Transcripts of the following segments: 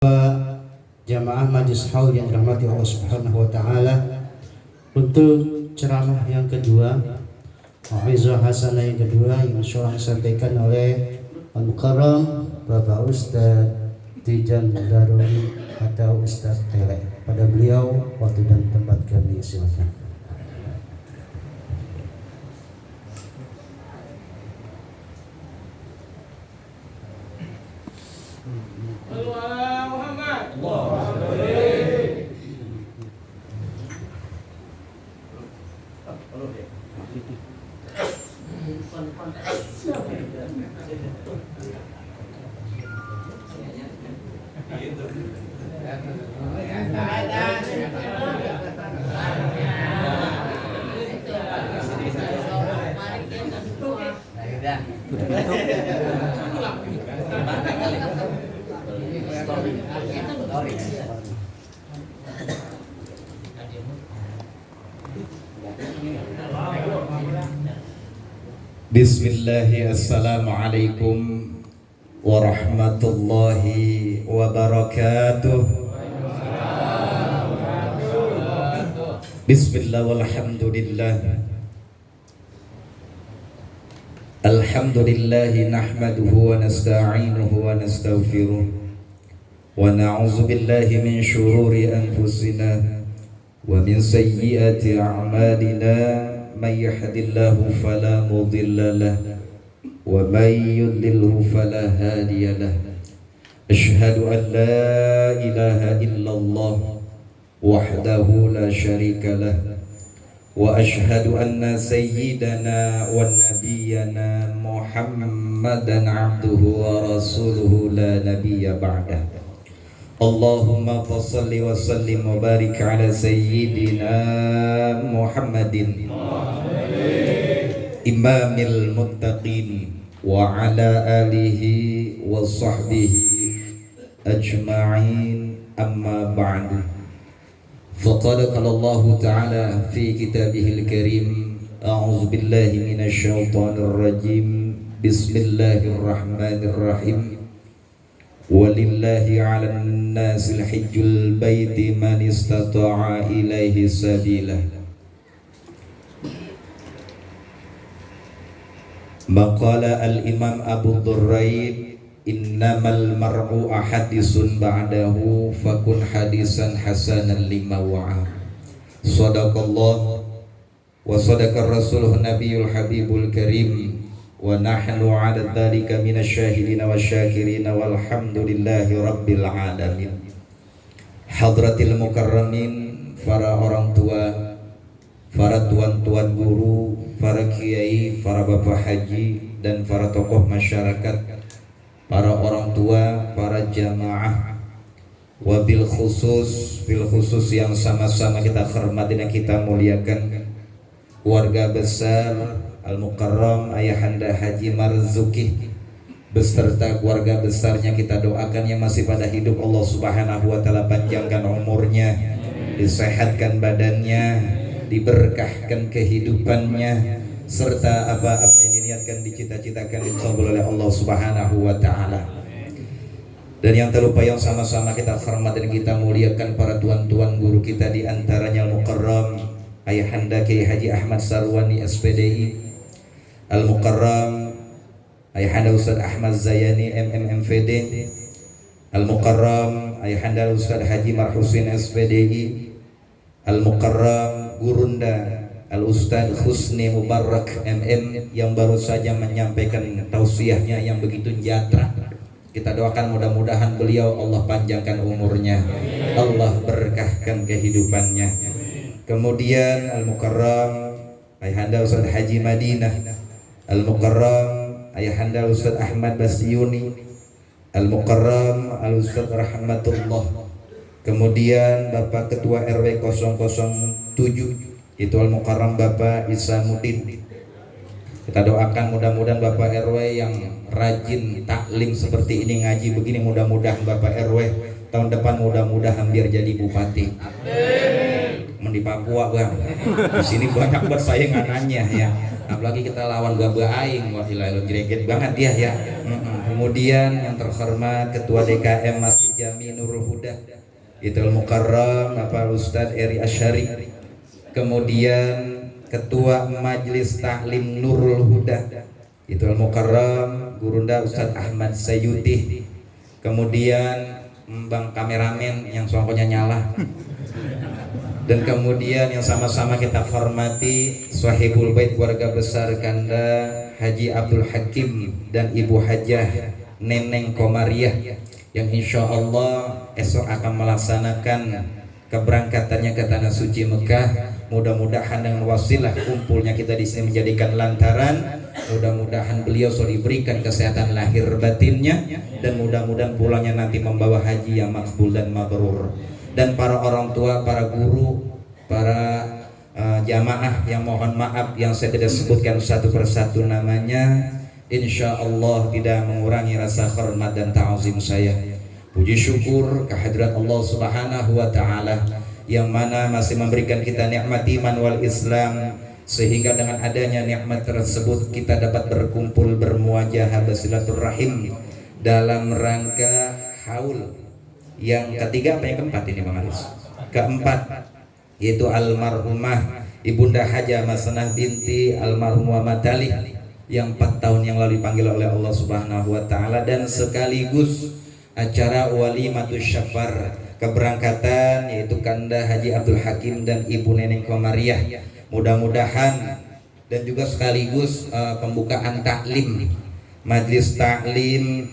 Jamaah Majlis Haul yang dirahmati Allah Subhanahu wa taala, untuk ceramah yang kedua, Mau'izah Hasanah yang kedua yang insyaallah disampaikan oleh Al-Mukarram Bapak Ustaz Tijan Daruni atau Ustaz Tele. Pada beliau waktu dan tempat kami silakan. Bismillahi, assalamualaikum warahmatullahi wabarakatuh. Bismillah walhamdulillah. Alhamdulillahi nahmaduhu wa nasta'inuhu wa nastaghfiruh wa na'udzu billahi min syururi anfusina wa min sayyiati a'malina. من يهد الله فلا مضل له ومن يضلله فلا هادي له. أشهد أن لا إله إلا الله وحده لا شريك له وأشهد أن سيدنا ونبينا محمدا عبده ورسوله لا نبي بعده. اللهم صل وسلم وبارك على سيدنا محمد إمام المتقين وعلى آله وصحبه أجمعين. أما بعد، فقد قال الله تعالى في كتابه الكريم: أعوذ بالله من الشيطان الرجيم، بسم الله الرحمن الرحيم. ولله على الناس الحج البيت من استطاع إليه سبيلا. مقال الإمام أبو الضريب: إنما المرء حديث بعده فكن حديثا حسنا لما وعى. صدق الله وصدق الرسول النبي الحبيب الكريم ونحن على ذلك من الشاهدين والشاكرين والحمد لله رب العالمين. Hadratil mukarramin, para orang tua, para tuan-tuan guru, para kiai, para bapak haji, dan para tokoh masyarakat, para orang tua, para jamaah, wabil khusus yang sama-sama kita hormati dan kita muliakan, keluarga besar Al-Mukarram Ayahanda Haji Marzuki beserta keluarga besarnya, kita doakan yang masih pada hidup Allah Subhanahu wa taala panjangkan umurnya, disehatkan badannya, diberkahkan kehidupannya, serta apa-apa yang diniatkan dicita-citakan dikabul oleh Allah Subhanahu wa taala. Dan yang terlupa yang sama-sama kita hormati dan kita muliakan para tuan-tuan guru kita, di antaranya Al-Mukarram Ayahanda Kiai Haji Ahmad Sarwani SPDI, Al-Mukarram Ayahanda Ustaz Ahmad Zayani MMMVD, Al-Mukarram Ayahanda Ustaz Haji Marhusin SPDI, Al-Mukarram Gurunda Al-Ustaz Husni Mubarak MM yang baru saja menyampaikan tausiahnya yang begitu nyata. Kita doakan mudah-mudahan beliau Allah panjangkan umurnya, Allah berkahkan kehidupannya. Kemudian Al-Mukarram Ayahanda Ustaz Haji Madinah, Al-Mukarram Ayahanda Ustaz Ahmad Basyuni, Al-Mukarram Al-Ustaz Rahmatullah. Kemudian Bapak Ketua RW 007 itu Al-Mukarram Bapak Isamuddin. Kita doakan mudah-mudahan Bapak RW yang rajin taklim seperti ini, ngaji begini, mudah-mudahan Bapak RW tahun depan mudah-mudahan biar jadi bupati. Di Papua bang, di sini banyak bersainganannya ya. Apalagi kita lawan gabah aing, wah ilah greget banget dia ya. Kemudian yang terhormat Ketua DKM Masjid Jami Nurul itu Al-Mukarram Bapak Ustadz Eri Asyari, kemudian Ketua Majelis Taklim Nurul Huda itu Al-Mukarram Gurunda Ustadz Ahmad Sayuti, kemudian Bang kameramen yang songkonya nyala, dan kemudian yang sama-sama kita hormati Sahibul Bait keluarga besar Kanda Haji Abdul Hakim dan Ibu Hajah Neneng Komariah yang insya Allah esok akan melaksanakan keberangkatannya ke tanah suci Mekah. Mudah-mudahan dengan wasilah kumpulnya kita di sini menjadikan lantaran, mudah-mudahan beliau selalu diberikan kesehatan lahir batinnya, dan mudah-mudahan pulangnya nanti membawa haji yang makbul dan mabrur. Dan para orang tua, para guru, para jamaah yang mohon maaf yang saya tidak sebutkan satu persatu namanya, insya Allah tidak mengurangi rasa hormat dan ta'azim saya. Puji syukur kehadirat Allah Subhanahu wa Ta'ala yang mana masih memberikan kita nikmat iman wal Islam, sehingga dengan adanya nikmat tersebut kita dapat berkumpul bermuajahah bersilaturahim dalam rangka haul yang ketiga, apa yang keempat ini Bang Aris? Keempat, yaitu almarhumah Ibunda Hajah Masanah binti almarhum Muhammad Ali yang 4 tahun yang lalu dipanggil oleh Allah Subhanahu wa Ta'ala, dan sekaligus acara walimatus syafar keberangkatan yaitu Kanda Haji Abdul Hakim dan Ibu Neneng Komariah. Mudah-mudahan dan juga sekaligus pembukaan taklim Majelis Taklim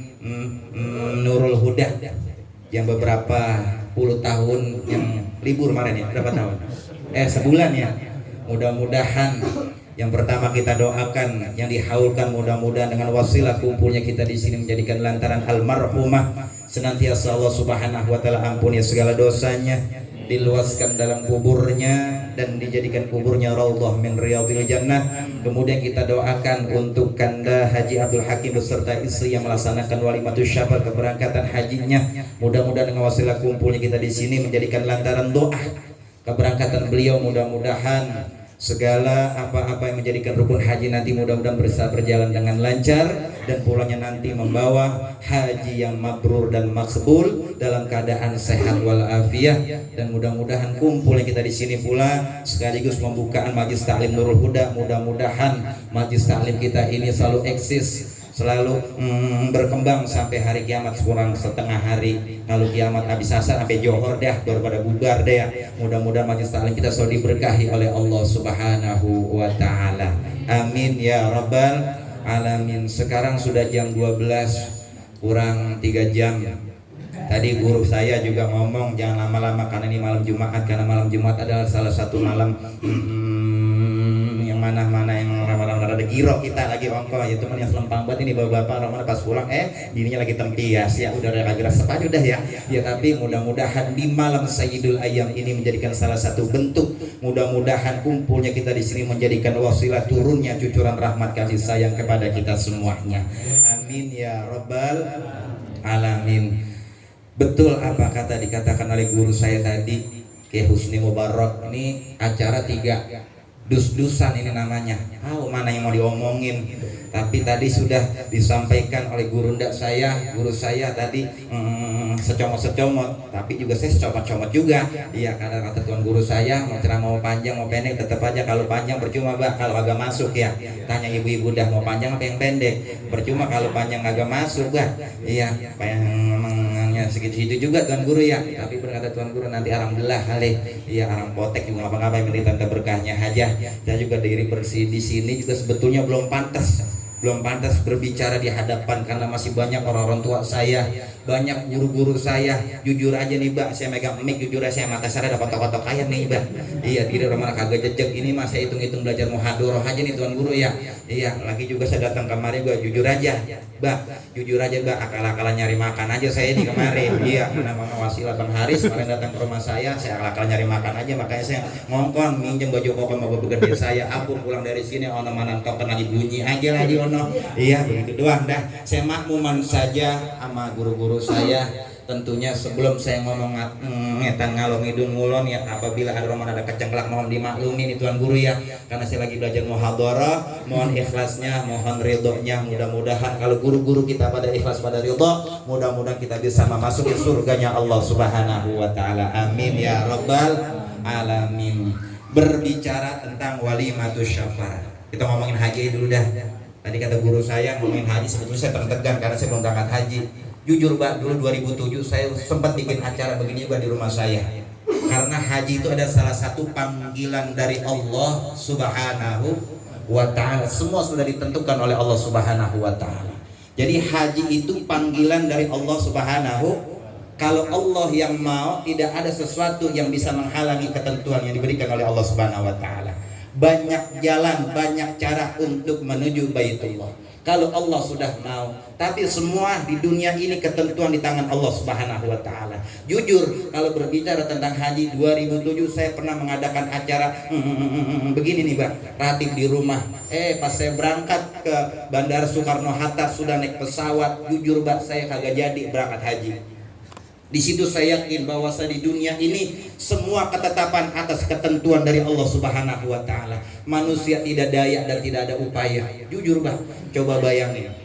Nurul Huda yang beberapa puluh tahun yang libur kemarin ya, berapa tahun? Sebulan ya. Mudah-mudahan yang pertama kita doakan yang dihaulkan, mudah-mudahan dengan wasilah kumpulnya kita di sini menjadikan lantaran almarhumah senantiasa Allah Subhanahu wa Ta'ala ampuni segala dosanya, diluaskan dalam kuburnya dan dijadikan kuburnya raudhah min riyadhil jannah. Kemudian kita doakan untuk Kanda Haji Abdul Hakim beserta istri yang melaksanakan walimatus syafar keberangkatan hajinya. Mudah-mudahan dengan wasilah kumpulnya kita di sini menjadikan lantaran doa keberangkatan beliau. Mudah-mudahan segala apa-apa yang menjadikan rukun haji nanti mudah-mudahan bisa berjalan dengan lancar, dan pulangnya nanti membawa haji yang mabrur dan makbul dalam keadaan sehat walafiat. Dan mudah-mudahan kumpulnya kita di sini pula sekaligus pembukaan Majelis Taklim Nurul Huda. Mudah-mudahan Majelis Taklim kita ini selalu eksis, selalu berkembang sampai hari kiamat kurang setengah hari. Kalau kiamat habis asar sampai johor dah, baru pada bubar deh ya. Mudah-mudahan Majelis Taklim kita selalu diberkahi oleh Allah Subhanahu wa Ta'ala. Amin ya rabbal alamin. Sekarang sudah jam 12 kurang 3 jam. Tadi guru saya juga ngomong jangan lama-lama karena ini malam Jumat, karena malam Jumat adalah salah satu malam yang mana-mana yang ramalan ada giro kita lagi ongko, ya teman yang selempang buat ini bapak-bapak ramalan pas pulang dirinya lagi tempias ya, udah agak resep aja udah ya. Tapi mudah-mudahan di malam Sayyidul Ayyam ini menjadikan salah satu bentuk, mudah-mudahan kumpulnya kita di sini menjadikan wasilah turunnya cucuran rahmat kasih sayang kepada kita semuanya. Amin ya rabbal alamin. Betul apa kata dikatakan oleh guru saya tadi, Ki Husni Mubarak, ini acara 3 dus-dusan ini namanya. Mana yang mau diomongin? Tapi tadi sudah disampaikan oleh guru saya tadi secomot-secomot, tapi juga saya secomot-comot juga. Iya, karena kata tuan guru saya mau ceramah mau panjang mau pendek tetap aja kalau panjang percuma bah kalau agak masuk ya. Tanya ibu-ibu dah mau panjang apa yang pendek? Percuma kalau panjang agak masuk bah. Iya, memangnya segitu-segitu juga tuan guru ya. Tapi berkata tuan guru nanti alhamdulillah kali. Iya, arang potek juga ngapa-ngapain beri tanda berkahnya aja. Dan juga diri bersih di sini juga sebetulnya belum pantas berbicara di hadapan, karena masih banyak orang-orang tua saya, banyak guru-guru saya. Jujur aja nih Mbak, saya megang mic jujur aja saya mata saya ada kotok-kotok kayak nih Mbak. Iya, diri orang kagak jejak ini mas saya hitung-hitung belajar muhadharah aja nih tuan guru ya. Iya, lagi juga saya datang kemari gua jujur aja Mbak, akal-akalan nyari makan aja saya di kemarin. Iya, nama wasilah Bang Haris kemarin datang ke rumah saya akal-akalan nyari makan aja, makanya saya ngongkon minjem baju koko sama baju gede saya. Aku pulang dari sini ono manan token lagi bunyi aja lagi ono. Iya, begitu doang dah. Saya makmuman saja sama guru-guru saya tentunya sebelum saya ngomong ngetan ngalong idun ngulon ya, apabila ada roman ada kecengklak mohon dimaklumi nih Tuan Guru ya, karena saya lagi belajar muhadharah. Mohon ikhlasnya, mohon ridhonya. Mudah-mudahan kalau guru-guru kita pada ikhlas pada ridho, mudah-mudahan kita bisa memasuki surganya Allah Subhanahu wa taala. Amin ya rabbal alamin. Berbicara tentang walimatus syafar, kita ngomongin haji dulu dah. Tadi kata guru saya ngomongin haji, sebetulnya saya tertekan karena saya belum berangkat haji. Jujur Pak, dulu 2007 saya sempat bikin acara begini juga di rumah saya. Karena haji itu ada salah satu panggilan dari Allah Subhanahu wa ta'ala. Semua sudah ditentukan oleh Allah Subhanahu wa ta'ala. Jadi haji itu panggilan dari Allah Subhanahu. Kalau Allah yang mau, tidak ada sesuatu yang bisa menghalangi ketentuan yang diberikan oleh Allah Subhanahu wa ta'ala. Banyak jalan, banyak cara untuk menuju Baitullah. Kalau Allah sudah mau, tapi semua di dunia ini ketentuan di tangan Allah Subhanahu wa taala. Jujur, kalau berbicara tentang haji 2007 saya pernah mengadakan acara begini nih, Bang. Ratib di rumah. Pas saya berangkat ke Bandara Soekarno Hatta sudah naik pesawat. Jujur, Bang, saya kagak jadi berangkat haji. Di situ saya yakin bahwa di dunia ini semua ketetapan atas ketentuan dari Allah Subhanahu wa taala. Manusia tidak daya dan tidak ada upaya. Jujur Bang, coba bayangin.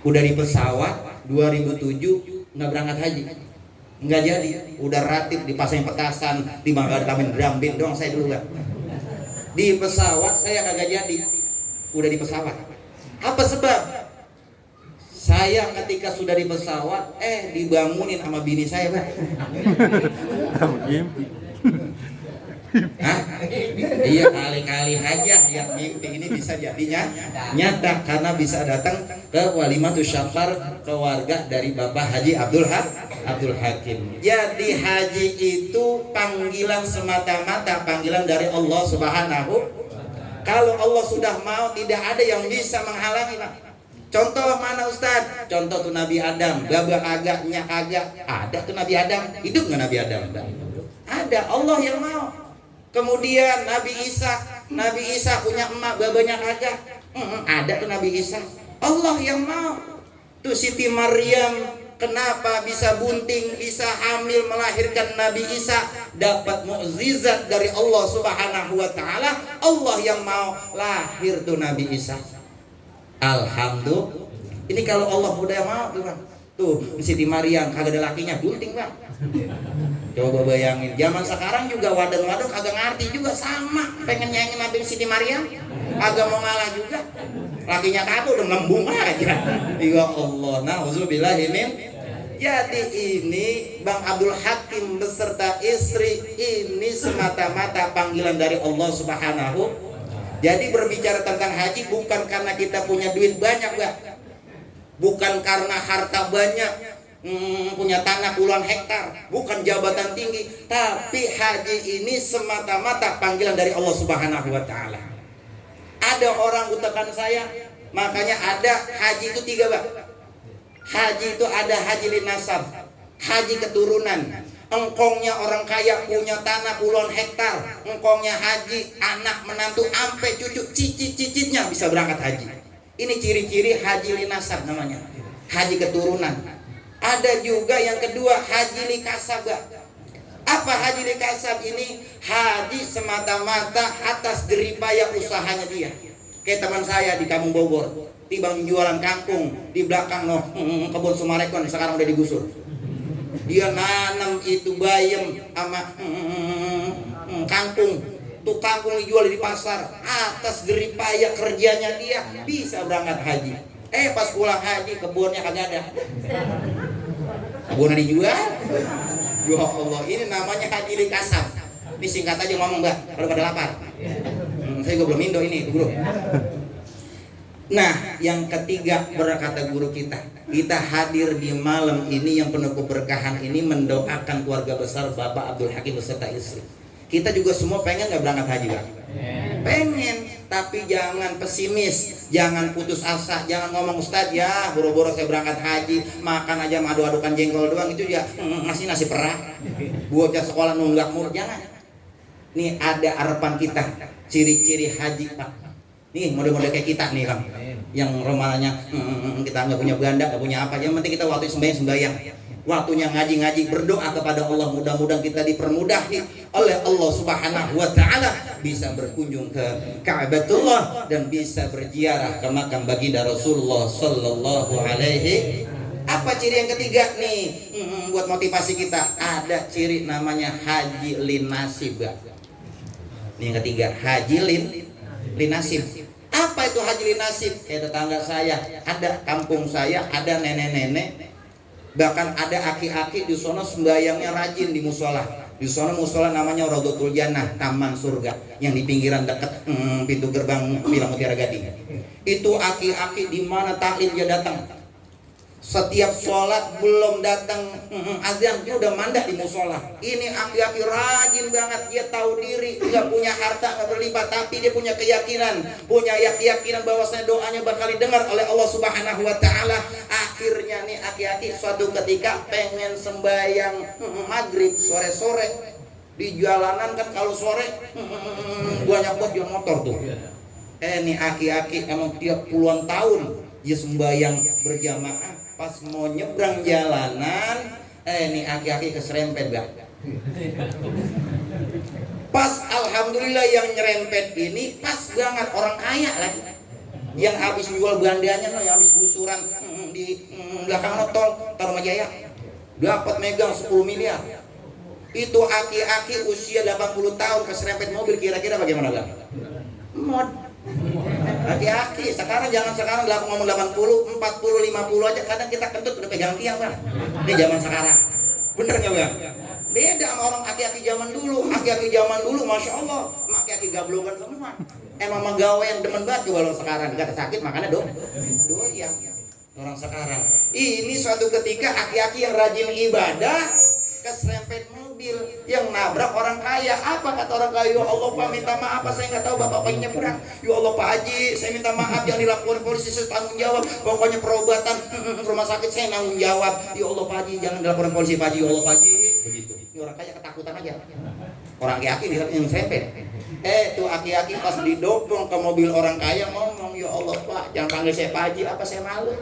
Udah di pesawat 2007 nggak berangkat haji. Nggak jadi, udah ratib dipasang petasan, di Mangga Tamin Drambin doang saya dulu Bang. Di pesawat saya kagak jadi. Udah di pesawat. Apa sebab? Saya ketika sudah di pesawat, dibangunin sama bini saya, Pak. Hah? Iya, kali-kali aja yang mimpi ini bisa jadinya nyata karena bisa datang ke walimatus syafar keluarga dari Bapak Haji Abdul Hakim. Jadi haji itu panggilan semata-mata, panggilan dari Allah Subhanahu. Kalau Allah sudah mau, tidak ada yang bisa menghalangi, Pak. Contoh mana Ustaz? Contoh tuh Nabi Adam, gabah agaknya kagak. Ada tuh Nabi Adam, hidup nggak Nabi Adam? Ada, Allah yang mau. Kemudian Nabi Isa punya emak, babanya kagak. Ada tuh Nabi Isa, Allah yang mau. Tuh Siti Maryam, kenapa bisa bunting, bisa hamil melahirkan Nabi Isa, dapat mukjizat dari Allah Subhanahu wa taala. Allah yang mau, lahir tuh Nabi Isa. Alhamdulillah. Ini kalau Allah udah mau tuh Bang. Tuh Siti Maryam kagak ada lakinya, bunting Bang. Coba bayangin, zaman sekarang juga wadon-wadon kagak ngerti juga sama, pengen nyanyi Nabi Siti Maryam, kagak mau ngalah juga. Lakinya kagak udah ngembung aja. Ya Allah, nauzubillah min. Jadi ini Bang Abdul Hakim beserta istri ini semata-mata panggilan dari Allah Subhanahu. Jadi berbicara tentang haji bukan karena kita punya duit banyak, Bang. Bukan karena harta banyak, punya tanah puluhan hektar, bukan jabatan tinggi, tapi haji ini semata-mata panggilan dari Allah Subhanahu wa taala. Ada orang utakan saya, makanya ada haji itu 3, Bang. Haji itu ada haji linasab, haji keturunan. Engkongnya orang kaya punya tanah puluhan hektar, engkongnya haji, anak menantu ampe cucu cicit-cicitnya bisa berangkat haji. Ini ciri-ciri haji linasab namanya, haji keturunan. Ada juga yang kedua haji likasab. Apa haji likasab ini? Haji semata-mata atas jeripaya usahanya dia. Kayak teman saya di Kampung Bogor, tibang jualan kangkung di belakang kebun Sumarekon, sekarang udah digusur. Dia nanam itu bayam sama kangkung. Tuh kangkung dijual di pasar. Atas jeripaya kerjanya dia bisa berangkat haji. Pas pulang haji kebunnya kagak ada. Kebunnya dijual. Ya Allah, ini namanya haji likasab. Ini singkat aja ngomong Mbak, kalau pada lapar. Saya juga belum indo ini, Bro. Nah, yang ketiga berkata guru kita hadir di malam ini yang penuh keberkahan ini mendoakan keluarga besar Bapak Abdul Hakim beserta istri. Kita juga semua pengen nggak berangkat haji, Bang? Pengen, tapi jangan pesimis, jangan putus asa, jangan ngomong Ustadz ya boro-boro saya berangkat haji makan aja madu-adukan jengkol doang itu ya ngasih nasi perah, bocah sekolah nunggak mulu, jangan. Nih ada harapan kita, ciri-ciri haji Pak. Nih model-model kayak kita nih Kang, yang romalnya kita nggak punya belanda, nggak punya apa, yang penting kita waktu sembahyang waktunya ngaji-ngaji, berdoa kepada Allah, mudah-mudahan kita dipermudahi oleh Allah Subhanahu wa taala, bisa berkunjung ke Ka'batullah dan bisa berziarah ke makam baginda Rasulullah sallallahu alaihi. Apa ciri yang ketiga nih? Buat motivasi kita, ada ciri namanya haji linasib. Ini yang ketiga, haji linasib. Apa itu haji linasib? Kayak tetangga saya, ada kampung saya, ada nenek-nenek, bahkan ada aki-aki di sono sembayangnya rajin di musola. Di sono musola namanya Raudhatul Jannah, taman surga, yang di pinggiran dekat pintu gerbang Villa Mutiara Gading. Itu aki-aki di mana taklim dia datang. Setiap sholat belum datang azan dia udah mandak di musola. Ini aki-aki rajin banget, dia tahu diri, nggak punya harta, nggak berlimpah, tapi dia punya keyakinan bahwasanya doanya bakal didengar oleh Allah Subhanahu wa taala. Akhirnya nih aki-aki suatu ketika pengen sembahyang maghrib sore-sore di jalanan, kan kalau sore banyak buat jual motor tuh. Nih aki-aki emang tiap puluhan tahun dia sembahyang berjamaah. Pas mau nyebrang jalanan, nih aki-aki keserempet gak? Pas alhamdulillah yang nyerempet ini pas banget orang kaya lagi, yang habis jual bandanya, yang habis gusuran di belakang tol Tarumajaya, dapat megang 10 miliar. Itu aki-aki usia 80 tahun keserempet mobil, kira-kira bagaimana bang? Mod. Hati-hati, sekarang jangan sekarang ngomong 80, 40, 50 aja kadang kita kentut udah pegang tiang bang. Ini zaman sekarang, bener nggak bang? Beda sama orang aki-aki zaman dulu. Aki-aki zaman dulu, masya Allah, aki-aki gablogan semua. Emang megawai yang demen banget kalau sekarang kata sakit makanya doyan. Orang sekarang ini suatu ketika aki-aki yang rajin ibadah keserempet mobil yang nabrak orang kaya. Apa kata orang kaya? Ya Allah Pak, minta maaf, saya nggak tahu bapak pengen nyebrang. Ya Allah Pak Haji, saya minta maaf, yang dilakukan polisi saya tanggung jawab. Pokoknya perobatan rumah sakit saya tanggung jawab. Ya Allah Pak Haji, jangan dilakukan polisi Pak Haji. Ya Allah Pak Haji, begitu. Ini orang kaya ketakutan aja. Orang aki-aki yang serempet. Tuh aki-aki pas didobong ke mobil orang kaya ngomong, ya Allah Pak, jangan panggil saya Pak Haji, apa saya malu.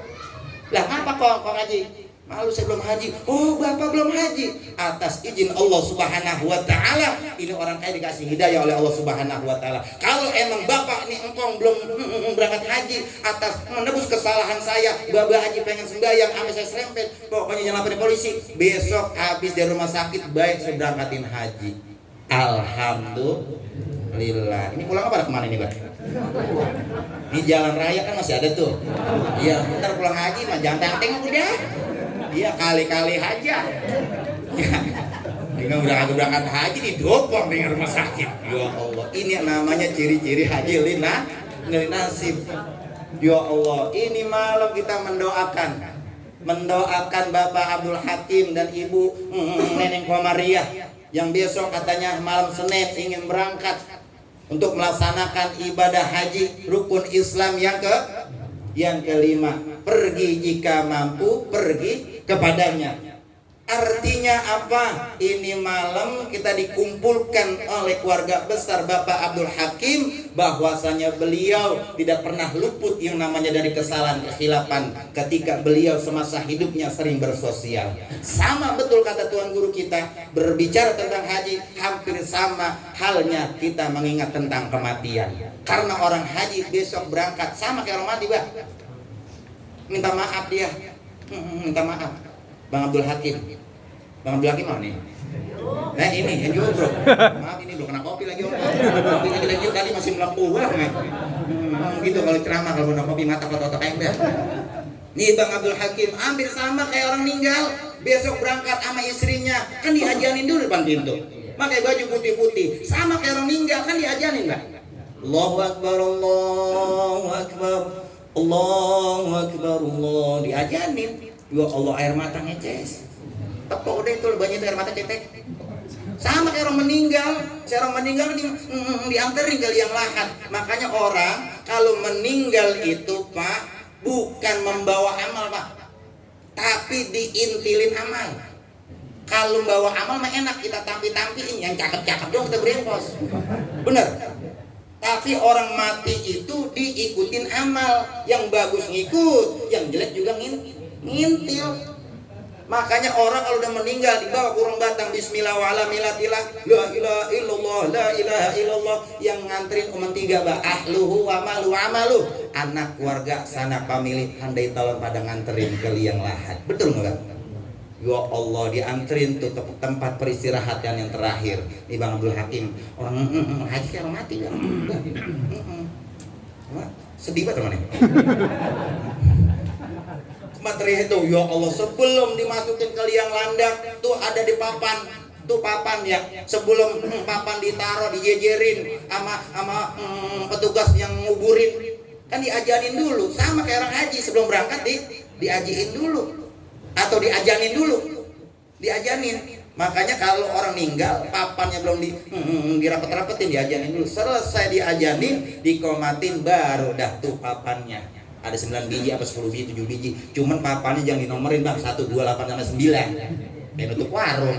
Lah ngapa kok Haji? Malu saya belum haji. Oh bapak belum haji. Atas izin Allah Subhanahu wa taala. Ini orang kaya dikasih hidayah oleh Allah Subhanahu wa taala. Kalau emang bapak nih engkong belum berangkat haji, atas menebus kesalahan saya, bapak haji pengen sembahyang sampai saya serempet, pokoknya jangan laporin polisi. Besok habis dari rumah sakit baik saya berangkatin haji. Alhamdulillah. Ini pulang apa kemana ini Pak? Ini jalan raya kan masih ada tuh. Iya, bentar pulang haji mah jangan tengok udah. Iya kali-kali aja. Ya, dengan udah berangkat haji didopong dengan rumah sakit. Ya Allah, ini namanya ciri-ciri haji linasib. Ya Allah, ini malam kita mendoakan Bapak Abdul Hakim dan Ibu Neneng Komariah yang besok katanya malam Senin ingin berangkat untuk melaksanakan ibadah haji rukun Islam yang kelima. Pergi jika mampu, pergi kepadanya. Artinya apa? Ini malam kita dikumpulkan oleh keluarga besar Bapak Abdul Hakim, bahwasanya beliau tidak pernah luput yang namanya dari kesalahan kekhilafan ketika beliau semasa hidupnya sering bersosial. Sama betul kata Tuan Guru kita, berbicara tentang haji hampir sama halnya kita mengingat tentang kematian. Karena orang haji besok berangkat sama kayak orang mati, Bah. Minta maaf dia, minta maaf. Bang Abdul Hakim mana nih? Ini yang jual bro. Maaf ini bro, kena kopi lagi om. Kopinya kita tadi masih melampu banget. Gitu kalau ceramah, kalau kena kopi mata kotak ember. Nih Bang Abdul Hakim hampir sama kayak orang meninggal. Besok berangkat sama istrinya, kan diajanin dulu depan pintu. Pakai baju putih-putih, sama kayak orang meninggal, kan diajanin Mbak. Allahu Akbar, Allahu Akbar, Allahu Akbar, Allah, diajanin. Ya Allah, air mata ngeces. Tepuk udah itu banyak air mata cetek. Sama kayak orang meninggal. Orang meninggal dianterin ke liang lahat. Makanya orang kalau meninggal itu Pak, bukan membawa amal Pak, tapi diintilin amal. Kalau membawa amal mah enak, kita tampi-tampiin, yang cakep-cakep dong kita berengkos. Bener. Tapi orang mati itu diikutin amal. Yang bagus ngikut, yang jelek juga ngintil. Makanya orang kalau udah meninggal dibawa kurung batang bismillah wa ala millatillah la ilaha illallah la ilaha illallah, yang nganterin umat 3 bah ahluhu wa malu amalu, anak keluarga sanak famili handai talon pada nganterin ke liang lahat. Betul enggak? Ya Allah, dianterin tuh ke tempat peristirahatan yang terakhir. Nih Bang Abdul Hakim, orang haji kan mati kan. Sedih banget teman-teman. Materi itu, ya Allah, sebelum dimasukin ke liang landak tuh ada di papan, tuh papan ya, sebelum papan ditaruh dijejerin sama petugas yang nguburin, kan diajanin dulu, sama kayak orang haji sebelum berangkat diajiin dulu atau diajanin dulu, diajanin. Makanya kalau orang meninggal papannya belum dirapet-rapetin, diajanin dulu, selesai diajanin dikomatin baru dah tuh papannya. Ada 9 biji apa 10 biji 7 biji, cuman papannya jangan dinomerin Bang, 1, 2, 8 sampai 9 dan nutup warung.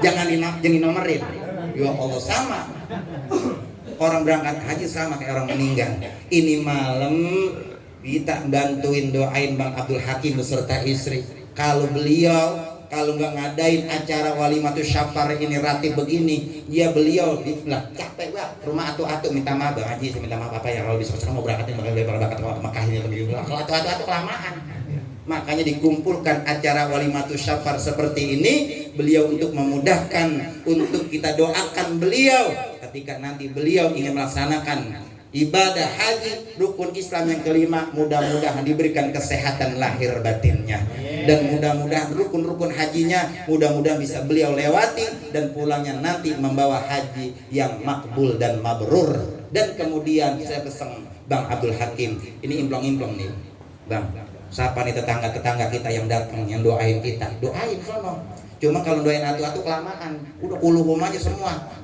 jangan dinomerin. Ya Allah, sama orang berangkat haji sama kayak orang meninggal. Ini malam kita bantuin doain Bang Abdul Hakim beserta istri. Kalau beliau nggak ngadain acara walimatus syafar ini ratib begini, beliau lah capek Bang, rumah atu-atu minta maaf Bang Haji, saya minta maaf apa ya, kalau bisa sekarang mau berangkat Mekah ini begini, kalau atu-atu kelamaan. Makanya dikumpulkan acara walimatus syafar seperti ini, beliau untuk memudahkan, untuk kita doakan beliau ketika nanti beliau ingin melaksanakan ibadah haji rukun Islam yang kelima. Mudah-mudahan diberikan kesehatan lahir batinnya, dan mudah-mudahan rukun-rukun hajinya mudah-mudahan bisa beliau lewati dan pulangnya nanti membawa haji yang makbul dan mabrur. Dan kemudian saya pesan Bang Abdul Hakim, ini implong-implong nih Bang, siapa nih tetangga-tetangga kita yang datang yang doain kita, doain sono. Cuma kalau doain atu-atu kelamaan, udah kuluhum aja semua.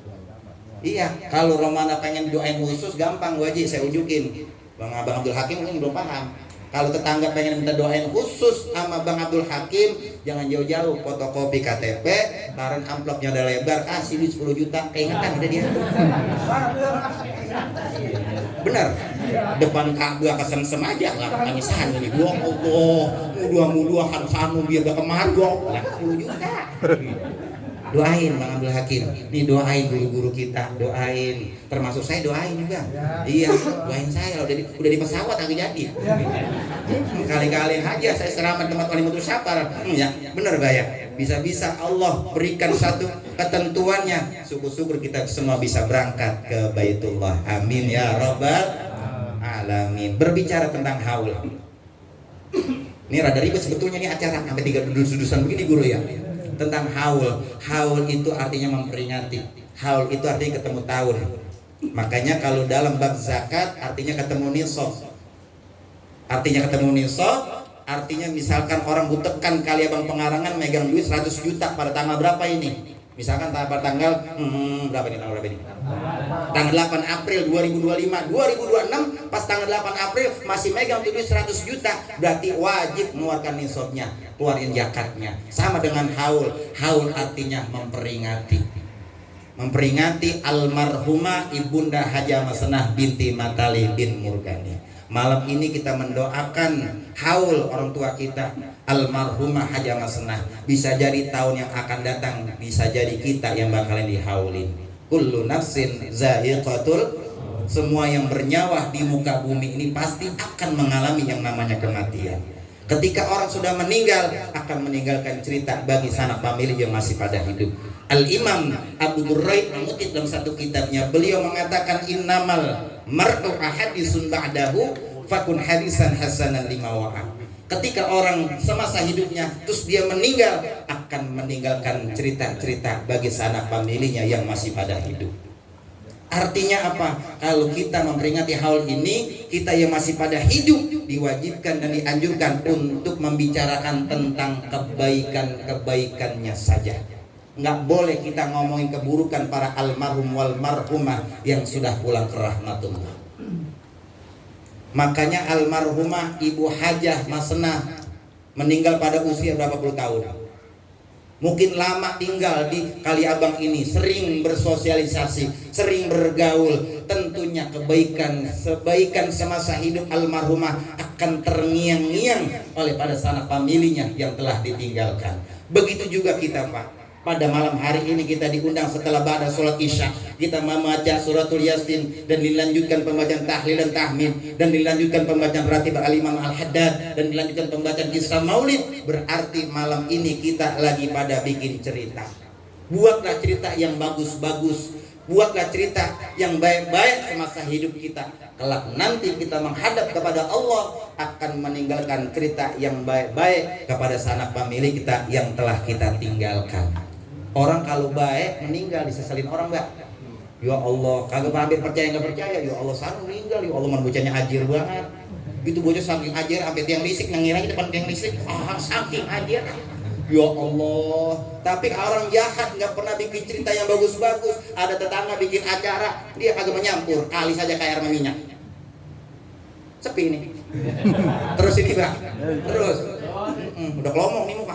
Iya, kalau Romana pengen doain khusus gampang Bu Haji, saya ujukin. Bang Abdul Hakim mungkin belum paham. Kalau tetangga pengen minta doain khusus sama Bang Abdul Hakim, jangan jauh-jauh, fotokopi KTP, taruh amplopnya udah lebar, kasih duit 10 juta, keingetan udah dia. Bener, depan Ka'bah kesem-sem aja lah, tangisan ini. Ya Allah, mudah-mudahan sanu biar gak kemari, 10 juta. Doain Bang Abdul Hakim, nih doain guru-guru kita, doain, termasuk saya doain juga. Iya, doain saya udah di pesawat lagi jadi. Kali-kali aja saya seramat tempat walimatus syafar. Ya, bener gak ya? Bisa-bisa Allah berikan satu ketentuannya, syukur-syukur kita semua bisa berangkat ke Baitullah. Amin ya Rabbal Alamin. Berbicara tentang haul, ini rada ribet sebetulnya nih acara, sampai 3 dudusan begini guru ya. Tentang haul. Haul itu artinya memperingati. Haul itu artinya ketemu tahun. Makanya kalau dalam bab zakat artinya ketemu nisab. Artinya ketemu nisab, artinya misalkan orang butekan kali Abang Pengarangan megang duit 100 juta pada tanggal berapa ini? Misalkan pada tanggal berapa ini? Tanggal 8 April 2025, 2026 pas tanggal 8 April masih megang duit 100 juta, berarti wajib mengeluarkan nisabnya, keluarin zakatnya. Sama dengan haul. Haul artinya memperingati. Memperingati almarhumah Ibunda Hajah Masenah binti Matali bin Murgani. Malam ini kita mendoakan haul orang tua kita, almarhumah Hajah Masenah. Bisa jadi tahun yang akan datang, bisa jadi kita yang bakalan dihaulin. Kullu nafsin za'iqatul, semua yang bernyawa di muka bumi ini pasti akan mengalami yang namanya kematian. Ketika orang sudah meninggal, akan meninggalkan cerita bagi sanak famili yang masih pada hidup. Al-Imam Abu Durraid mengutip dalam satu kitabnya, beliau mengatakan innamal mar'u ahadisun ba'dahu fakun hadisan hasanan lima wa'a. Ketika orang semasa hidupnya terus dia meninggal, akan meninggalkan cerita-cerita bagi sanak familinya yang masih pada hidup. Artinya apa? Kalau kita memperingati haul ini, kita yang masih pada hidup diwajibkan dan dianjurkan untuk membicarakan tentang kebaikan-kebaikannya saja. Nggak boleh kita ngomongin keburukan para almarhum wal marhumah yang sudah pulang ke rahmatullah. Makanya almarhumah Ibu Hajah Masenah meninggal pada usia berapa puluh tahun? mungkin lama tinggal di Kaliabang ini, sering bersosialisasi, sering bergaul, tentunya kebaikan semasa hidup almarhumah akan terngiang-ngiang oleh pada sanak familinya yang telah ditinggalkan. Begitu juga kita, Pak. Pada malam hari ini kita diundang setelah ba'da sholat isya, kita membaca suratul yasin dan dilanjutkan pembacaan tahlil dan tahmid, dan dilanjutkan pembacaan ratib al-imam al-haddad, dan dilanjutkan pembacaan kisah maulid. Berarti malam ini kita lagi pada bikin cerita. Buatlah cerita yang bagus-bagus, buatlah cerita yang baik-baik semasa hidup kita. Kelak nanti kita menghadap kepada Allah akan meninggalkan cerita yang baik-baik kepada sanak famili kita yang telah kita tinggalkan. Orang kalau baik meninggal diseselin orang, Mbak. Ya Allah, kagak hampir percaya nggak percaya. Ya Allah, sana meninggal. Ya Allah, bocahnya ajir banget. Itu bocah saking ajir sampai tiang listrik ngira di depan tiang listrik. Saking ajir. Ya Allah. Tapi orang jahat nggak pernah bikin cerita yang bagus-bagus. Ada tetangga bikin acara, dia kagak menyampur. Kali saja kayak air minyak. Sepi nih. Terus ini, Mbak. Terus. Udah kelomong nih muka.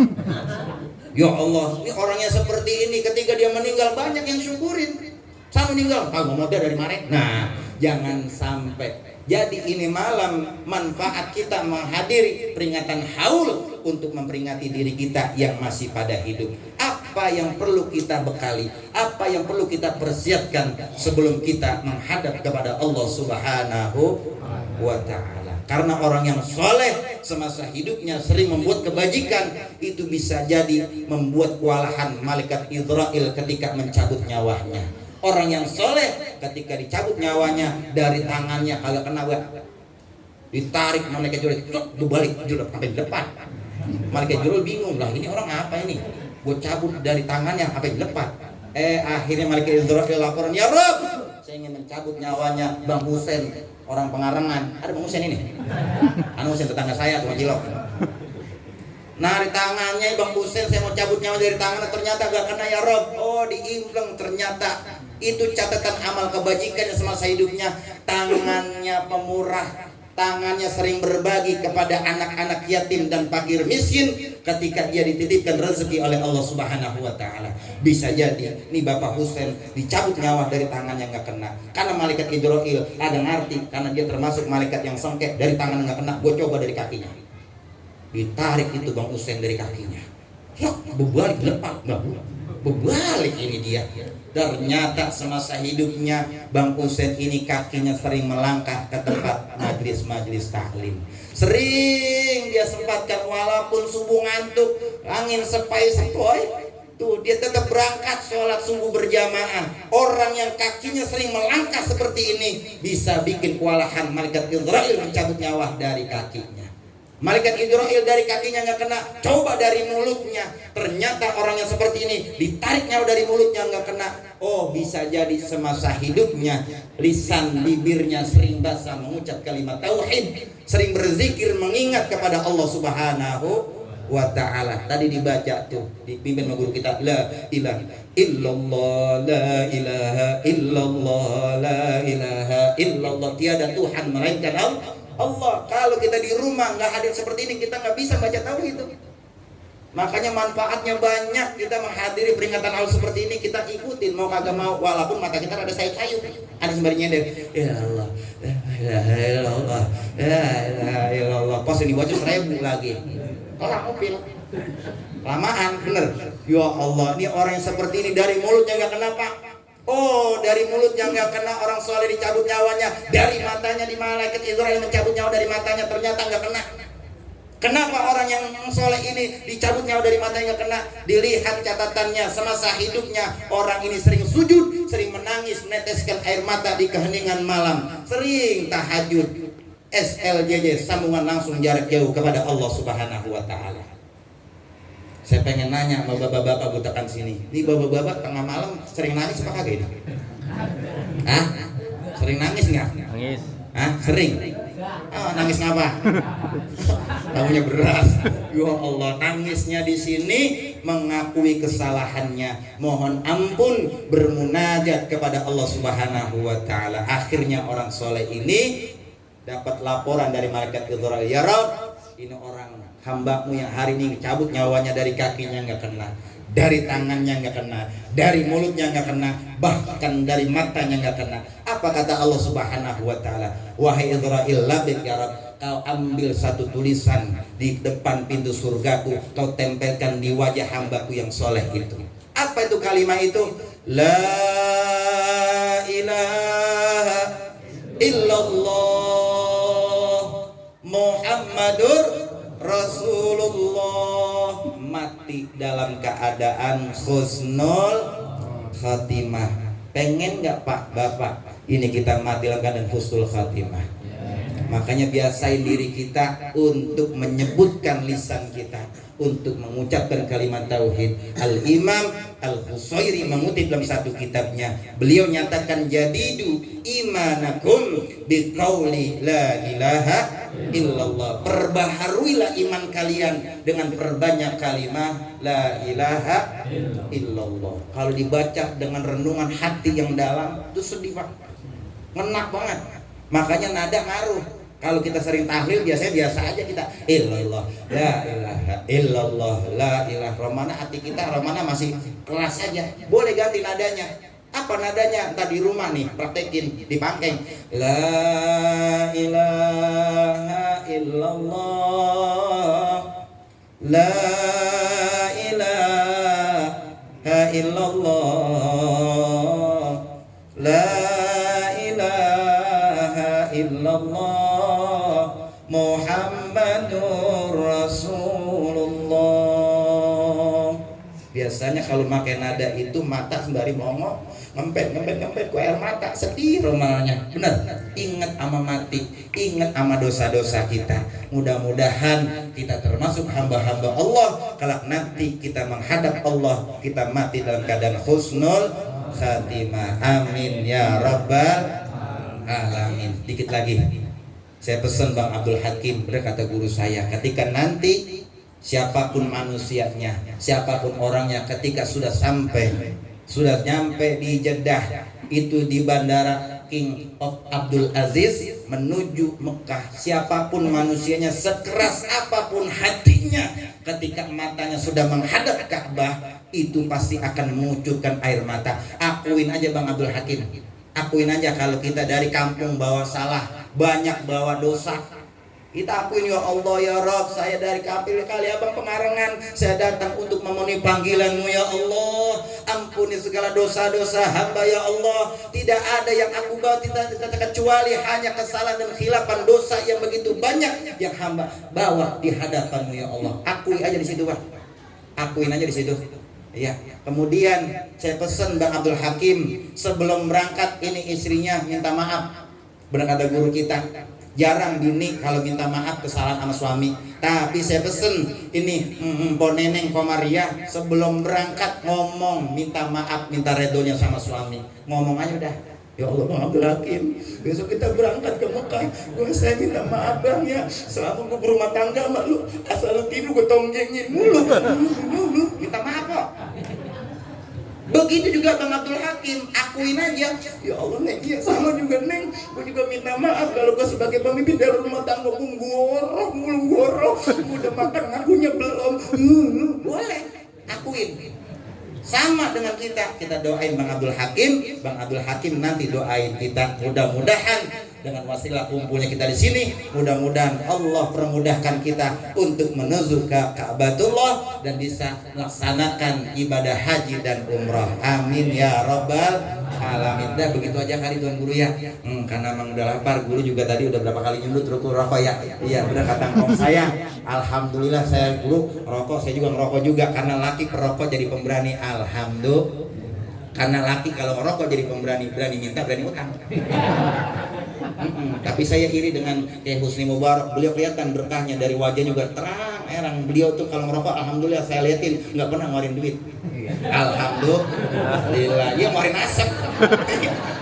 Ya Allah, ini orangnya seperti ini, ketika dia meninggal banyak yang syukurin. Saya meninggal, kagak modal dari kemarin. Nah, jangan sampai. Jadi ini malam manfaat kita menghadiri peringatan haul untuk memperingati diri kita yang masih pada hidup. Apa yang perlu kita bekali, apa yang perlu kita persiapkan sebelum kita menghadap kepada Allah Subhanahu wa Ta'ala. Karena orang yang soleh semasa hidupnya sering membuat kebajikan, itu bisa jadi membuat kewalahan malaikat Israel ketika mencabut nyawanya. Orang yang soleh ketika dicabut nyawanya dari tangannya kagak kena, ditarik malaikat Jibril, dibalik sampai di depan. Malaikat Jibril bingung lah, ini orang apa ini? Gue cabut dari tangannya sampai di depan. Akhirnya malaikat Israel laporan, ya Rabb, saya ingin mencabut nyawanya Bang Husein, orang Pengarengan. Ada Bang Husein ini? Anu Husein tetangga saya cuma Cilok. Nah di tangannya Bang Husein, saya mau cabut nyawa dari tangannya, ternyata gak kena ya Rob. Oh diimpleng, ternyata itu catatan amal kebajikan semasa hidupnya. Tangannya pemurah, tangannya sering berbagi kepada anak-anak yatim dan fakir miskin ketika dia dititipkan rezeki oleh Allah Subhanahu wa Ta'ala. Bisa jadi nih Bapak Husein dicabut nyawa dari tangannya nggak kena karena malaikat Jibril ada ngerti, karena dia termasuk malaikat yang sengket. Dari tangan nggak kena, gue coba dari kakinya, ditarik itu Bang Husein dari kakinya, berbalik lepas, berbalik ini dia. Ternyata semasa hidupnya Bang Husein ini kakinya sering melangkah ke tempat majlis-majlis taklim. Sering dia sempatkan walaupun subuh ngantuk, angin sepoi-sepoi, tuh dia tetap berangkat sholat subuh berjamaah. Orang yang kakinya sering melangkah seperti ini bisa bikin kewalahan malaikat Israel mencabut nyawa dari kakinya. Malaikat Jibril dari kakinya nggak kena, coba dari mulutnya. Ternyata orang yang seperti ini ditarik nyawa dari mulutnya nggak kena. Oh bisa jadi semasa hidupnya lisan bibirnya sering basah mengucap kalimat tauhid, sering berzikir mengingat kepada Allah Subhanahu wa Ta'ala. Tadi dibaca tuh dipimpin sama guru kita, la ilaha illallah, la ilaha illallah, la ilaha illallah, tiada Tuhan melainkan Allah. Kalau kita di rumah nggak hadir seperti ini, kita nggak bisa baca tauhid itu. Makanya manfaatnya banyak, kita menghadiri peringatan hal seperti ini, kita ikutin mau kagak mau, walaupun mata kita ada sayup-sayup, ada sembari nyender, ya Allah, ya Allah, ya Allah, pas ini baca 1000 lagi, orang mobil, lamaan, bener, ya Allah, ini orang yang seperti ini dari mulutnya nggak kena Pak. Oh, dari mulutnya nggak kena, orang soleh dicabut nyawanya, dari matanya di malaikat Israel mencabut nyawa dari matanya, ternyata nggak kena. Kenapa orang yang soleh ini dicabut nyawa dari matanya nggak kena? Dilihat catatannya semasa hidupnya, orang ini sering sujud, sering menangis, meneteskan air mata di keheningan malam, sering tahajud, SLJJ, sambungan langsung jarak jauh kepada Allah Subhanahu wa Ta'ala. Saya pengen nanya sama bapak-bapak butakan sini. Ini bapak-bapak tengah malam sering nangis apa kagak ini? Hah? Sering nangis nggak? Nangis. Hah? Sering? Oh, nangis ngapa? Tahunya beras. Ya Allah, nangisnya di sini mengakui kesalahannya, mohon ampun, bermunajat kepada Allah Subhanahu wa Ta'ala. Akhirnya orang soleh ini dapat laporan dari malaikat Jibril, ya Rabb, ini orang hambamu yang hari ini cabut nyawanya dari kakinya nggak kena, dari tangannya nggak kena, dari mulutnya nggak kena, bahkan dari matanya nggak kena. Apa kata Allah Subhanahu wa taala? Wahai Israil, labik ya Rabb, kau ambil satu tulisan di depan pintu surgaku, kau tempelkan di wajah hambaku yang soleh itu. Apa itu kalimat itu? La ilaha illallah Muhammadur Rasulullah. Mati dalam keadaan husnul khatimah. Pengen nggak Pak Bapak ini kita mati dalam keadaan husnul khatimah? Makanya biasain diri kita untuk menyebutkan lisan kita, untuk mengucapkan kalimat tauhid. Al-Imam Al-Husairi mengutip dalam satu kitabnya, beliau nyatakan jadidu imanakum biqauli la ilaha illallah. Perbaharuilah iman kalian dengan perbanyak kalimat la ilaha illallah. Kalau dibaca dengan renungan hati yang dalam itu sedih Pak, ngenak banget. Makanya nada ngaruh. Kalau kita sering tahlil biasa aja kita illallah, la ilaha illallah, la ilaha. Romana hati kita, romana masih keras aja. Boleh ganti nadanya. Apa nadanya? Entah di rumah nih, praktekin di pangkeng. La ilaha illallah, la ilaha illallah, la ilaha illallah Muhammadur Rasulullah. Biasanya kalau pakai nada itu mata sembari ngomong ngempet ku air mata, sedih romalnya. Benar. Ingat sama mati, ingat sama dosa-dosa kita. Mudah-mudahan kita termasuk hamba-hamba Allah. Kalau nanti kita menghadap Allah, kita mati dalam keadaan husnul khatimah. Amin ya rabbal alamin. Dikit lagi. Saya pesan Bang Abdul Hakim, benar kata guru saya, ketika nanti siapapun manusianya, siapapun orangnya, ketika sudah nyampe di Jeddah, itu di bandara King of Abdul Aziz menuju Mekah, siapapun manusianya, sekeras apapun hatinya, ketika matanya sudah menghadap Ka'bah, itu pasti akan mengucurkan air mata. Akuin aja Bang Abdul Hakim, akuin aja kalau kita dari kampung bawa salah, banyak bawa dosa, kita akuin, ya Allah ya Rabb, saya dari Kapil Kali Abang Pengarengan, saya datang untuk memenuhi panggilan-Mu ya Allah. Ampuni segala dosa-dosa hamba ya Allah. Tidak ada yang aku bawa tidak kecuali hanya kesalahan dan khilafan dosa yang begitu banyak yang hamba bawa di hadapan-Mu ya Allah. Akui aja di situ Pak, akuin aja di situ. Ya, kemudian saya pesan Bang Abdul Hakim, sebelum berangkat ini istrinya minta maaf. Benar kata guru kita, jarang bini kalau minta maaf kesalahan sama suami. Tapi saya pesen ini Mpo Neneng Komaria sebelum berangkat ngomong minta maaf, minta redonya sama suami. Ngomong aja udah, ya Allah Bang Abdul Hakim, besok kita berangkat ke Mekah. Saya minta maaf Bang ya, selama gue berumah tangga sama lu, asal lu tidur gue tonggengin mulu. Minta maaf kok. Begitu juga Bang Abdul Hakim, akuin aja, ya Allah Neng, iya sama juga Neng, gue juga minta maaf kalau gue sebagai pemimpin dari rumah tangga gue ngorok, udah makan ngakunya belum, boleh, akuin. Sama dengan kita doain Bang Abdul Hakim nanti doain kita, mudah-mudahan dengan wasilah kumpulnya kita di sini, mudah-mudahan Allah permudahkan kita untuk menuju ke Ka'batullah dan bisa melaksanakan ibadah haji dan umrah. Amin ya rabbal alamin. Dah begitu aja kali Tuan Guru ya. Karena memang udah lapar, Guru juga tadi udah berapa kali nyundut rokok ya. Iya benar kata ngomong saya. Alhamdulillah saya Guru rokok, saya juga ngerokok juga karena laki perokok jadi pemberani. Alhamdulillah. Karena laki kalau ngerokok jadi pemberani, berani minta, berani utang. Tapi saya iri dengan Kiai Husni Mubarak, beliau kelihatan berkahnya dari wajahnya juga terang erang. Beliau tuh kalau ngerokok alhamdulillah saya liatin nggak pernah ngeluarin duit. Alhamdulillah, dia ngeluarin asap.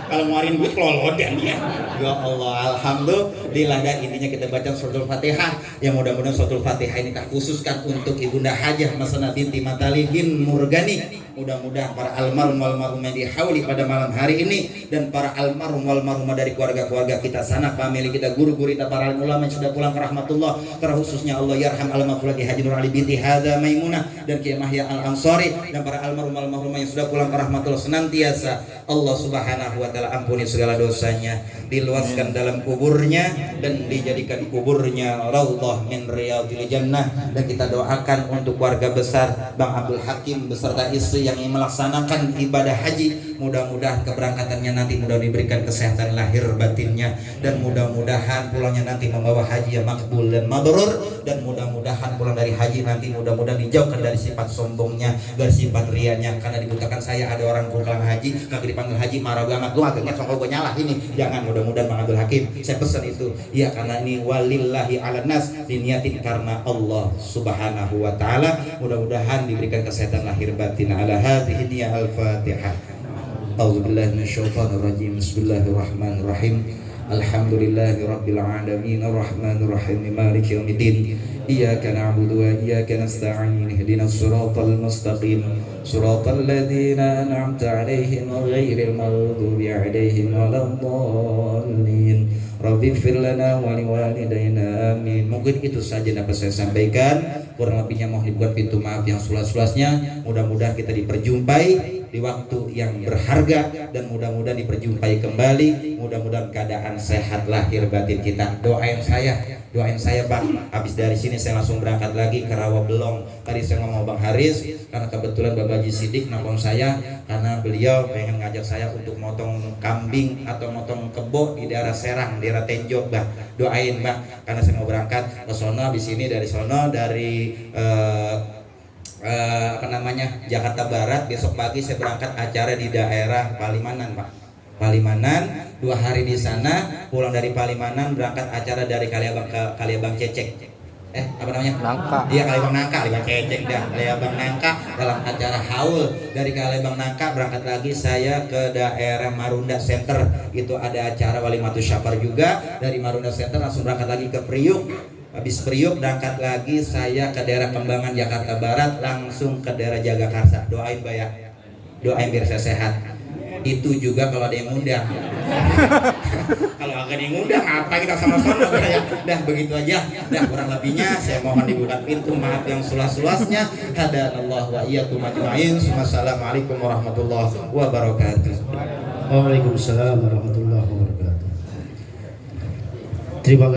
Kalau ngeluarin duit kelolodan dia. Ya Allah, alhamdulillah. Dan intinya kita baca suratul Fatihah. Yang mudah-mudahan suratul Fatihah ini tak khususkan untuk Ibunda Hajah Masana binti Matali bin Murgani Mudah-mudahan para almarhum almarhumah dihauli pada malam hari ini, dan para almarhum almarhumah dari keluarga-keluarga kita, sanak famili kita, guru-guru kita, para ulama yang sudah pulang ke rahmatullah, terkhususnya Allah yarham al-mafulati Haji Nur Ali binti Hadza Maimunah dan Kiai Mahya Al-Ansari, dan para almarhum almarhumah yang sudah pulang ke rahmatullah, senantiasa Allah Subhanahu wa taala ampuni segala dosanya, diluaskan dalam kuburnya dan dijadikan kuburnya raudhah min riyadhil jannah. Dan kita doakan untuk keluarga besar Bang Abdul Hakim beserta istri yang ingin melaksanakan ibadah haji, mudah-mudahan keberangkatannya nanti mudah diberikan kesehatan lahir batinnya, dan mudah-mudahan pulangnya nanti membawa haji yang makbul dan mabrur, dan mudah-mudahan pulang dari haji nanti mudah-mudahan dijauhkan dari sifat sombongnya, dari sifat rianya. Karena dibutakan saya ada orang pulang haji kagak dipanggil haji marah banget, lu agaknya songkol gue nyalah ini, jangan. Mudah-mudahan Bang Abdul Hakim saya pesan itu ya, karena ini walillahi ala nas, diniatin karena Allah Subhanahu wa taala, mudah-mudahan diberikan kesehatan lahir batin. Ala hadhihi niyya al-Fatihah. A'udzubillahi minasyaitonir rajim. Bismillahirrahmanirrahim. Alhamdulillahi rabbil alamin arrahmanir rahim maliki yaumiddin. Iyyaka na'budu wa iyyaka nasta'in. Ihdinas siratal mustaqim. Siratal ladzina an'amta 'alaihim ghairil maghdubi 'alaihim waladdallin. Rabbighfir lana wa liwalidayna amin. Mungkin itu saja dapat saya sampaikan, kurang lebihnya mohon dibuat pintu maaf yang seluas-luasnya. Mudah-mudahan kita diperjumpai di waktu yang berharga, dan mudah-mudahan diperjumpai kembali, mudah-mudahan keadaan sehat lahir batin kita. Doain saya Bang, habis dari sini saya langsung berangkat lagi ke Rawabelong. Tadi saya ngomong Bang Haris, karena kebetulan Bapak Haji Sidik nelfon saya, karena beliau pengen ngajak saya untuk motong kambing atau motong kebo di daerah Serang, daerah Tenjok Bang. Doain Bang, karena saya mau berangkat ke sono, di sini dari sono, dari Jakarta Barat. Besok pagi saya berangkat acara di daerah Palimanan Pak. Palimanan 2 hari di sana, pulang dari Palimanan berangkat acara dari Kaliabang ke Kaliabang Cecek. Apa namanya? Nangka. Iya, Kaliabang Nangka, Kaliabang Cecek dah. Kaliabang Nangka dalam acara haul. Dari Kaliabang Nangka berangkat lagi saya ke daerah Marunda Center. Itu ada acara Walimatus Syafar juga. Dari Marunda Center langsung berangkat lagi ke Priuk. Habis Priuk berangkat lagi saya ke daerah Kembangan Jakarta Barat, langsung ke daerah Jagakarsa. Doain Mbak ya, doain biar saya sehat. Itu juga kalau ada yang ngundang. Kalau agak yang ngundang apa kita sama-sama ya. Dah begitu aja. Dah kurang lebihnya saya mohon dibuka pintu maaf yang seluas-luasnya. Hadanallahu wa iyyakum ajmain. Wassalamualaikum warahmatullahi wabarakatuh. Waalaikumsalam warahmatullahi wabarakatuh. Terima kasih.